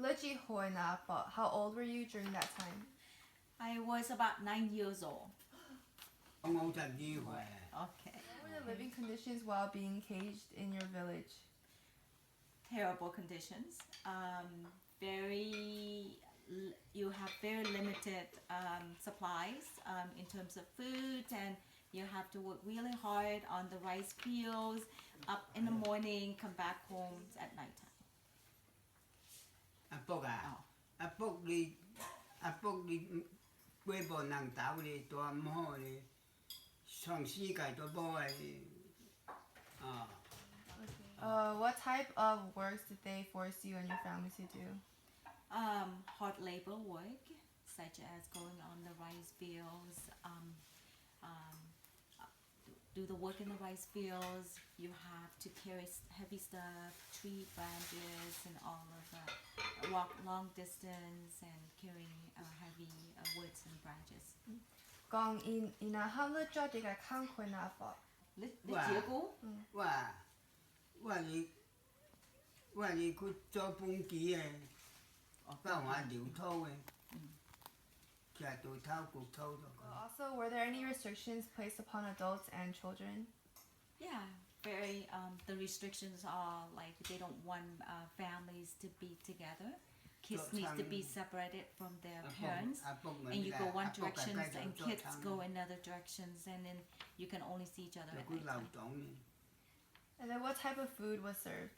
Lechi hoi na po. How old were you during that time? I was about 9 years old. Okay. What were the living conditions while being caged in your village? Terrible conditions. You have very limited supplies in terms of food, and you have to work really hard on the rice fields, up in the morning, come back home at nighttime. 阿伯啊，阿伯你几无人头咧，大毋好咧，创世界都无诶，啊。What type of works did they force you and your family to do? Hard labor work, such as going on the rice fields, do the work in the rice fields. You have to carry heavy stuff, tree branches, and all of that. Walk long distance and carrying heavy woods and branches. Gong in a hamlet job they got count hoi na po. 你照顧？我去做本机诶，到我流土诶，徛稻头骨头就。Also, were there any restrictions placed upon adults and children? Yeah, very. The restrictions are like they don't want families to be together. Kids need to be separated from their parents, and you go one direction, and kids go in other directions, and then you can only see each other at night. And then what type of food was served?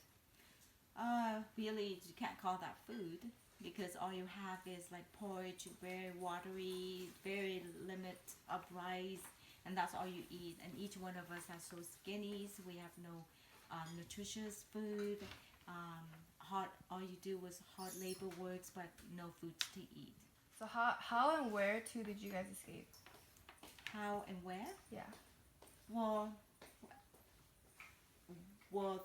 Really, you can't call that food because all you have is like porridge, very watery, very limit of rice, and that's all you eat. And each one of us are so skinny, so we have no nutritious food. All you do was hard labor works, but no food to eat. So how and where to did you guys escape? How and where? Yeah. Well,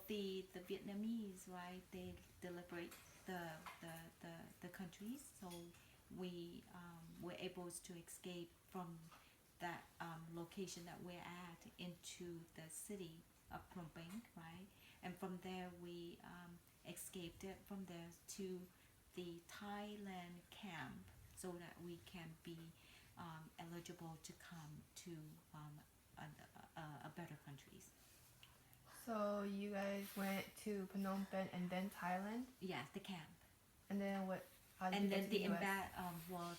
the Vietnamese, right? They deliberate the countries, so we were able to escape from that location that we're at into the city of Phnom Penh, right? And from there we escaped it from there to the Thailand camp, so that we can be eligible to come to a better countries. So you guys went to Phnom Penh and then Thailand? Yeah, the camp. And then what? How did And you then get to the US?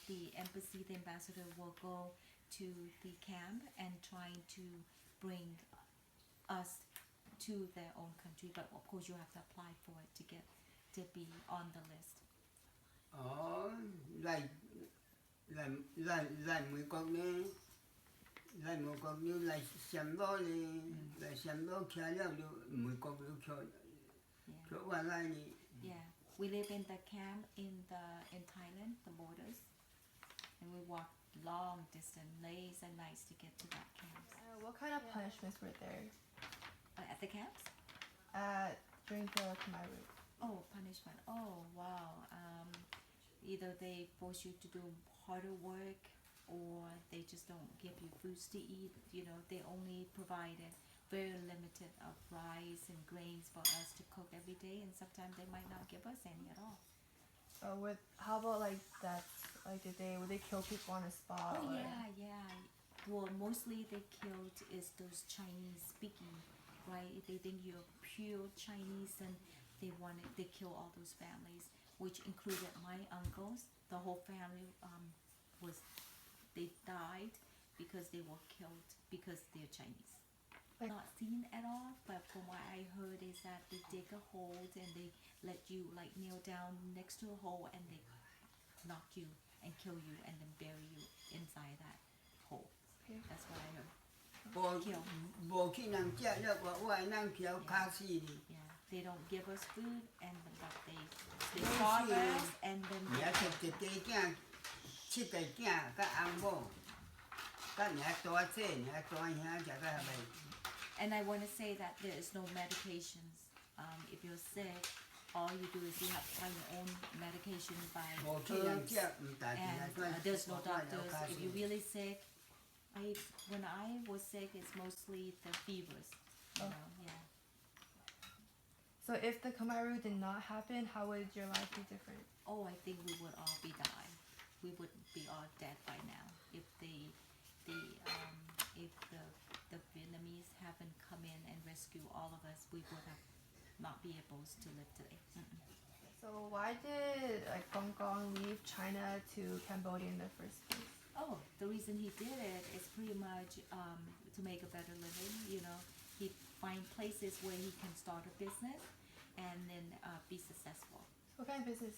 the embassy, the ambassador will go to the camp and trying to bring us to their own country. But of course, you have to apply for it to be on the list. 哦，来美國呢？来美國了來上島呢？來上島徛了就美國了徛話來呢？ Yeah, we live in the camp in Thailand, the borders, and we walk long distance, days and nights to get to that camp. What kind of punishments were there At the camps? during the Khmer route? Oh, punishment. Oh, wow. Either they force you to do harder work, or they just don't give you foods to eat. You know, they only provided very limited of rice and grains for us to cook every day, and sometimes they might not give us any at all. How about like that? Like would they kill people on the spot? Oh yeah. Well, mostly they killed is those Chinese speaking, right? They think you're pure Chinese, and they kill all those families, which included my uncles. The whole family they died because they were killed because they're Chinese. Not seen at all, but from what I heard is that they dig a hole and they let you like kneel down next to a hole, and they knock you and kill you and then bury you inside that hole. Okay. That's what I heard. 無去人食了，我係人徛卡死哩。 Yeah, they don't give us food, but they starve us and then 而家食一家囝，7個囝甲翁某，甲爾大姐爾大兄食甲係咪？ And I want to say that there is no medications. If you're sick, all you do is you have to find your own medication by 無去人 herbs, 食，唔大隻 and there's no doctors. If you're really sick, when I was sick, it's mostly the fevers. You know, yeah. So if the Khmer Rouge did not happen, how would your life be different? Oh, I think we would all be dying. We would be all dead by now if if the Vietnamese haven't come in and rescued all of us. We would have not be able to live today. So why did like Gong Gong leave China to Cambodia in the first place? Oh, the reason he did it is pretty much to make a better living. You know, he find places where he can start a business and then be successful. What kind of business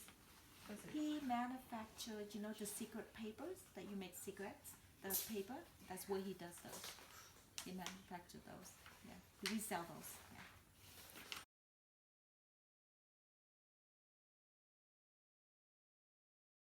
was it? He manufactured, you know, the secret papers that you make cigarettes. The paper, that's where he does those. He manufactured those. Yeah, he resell those.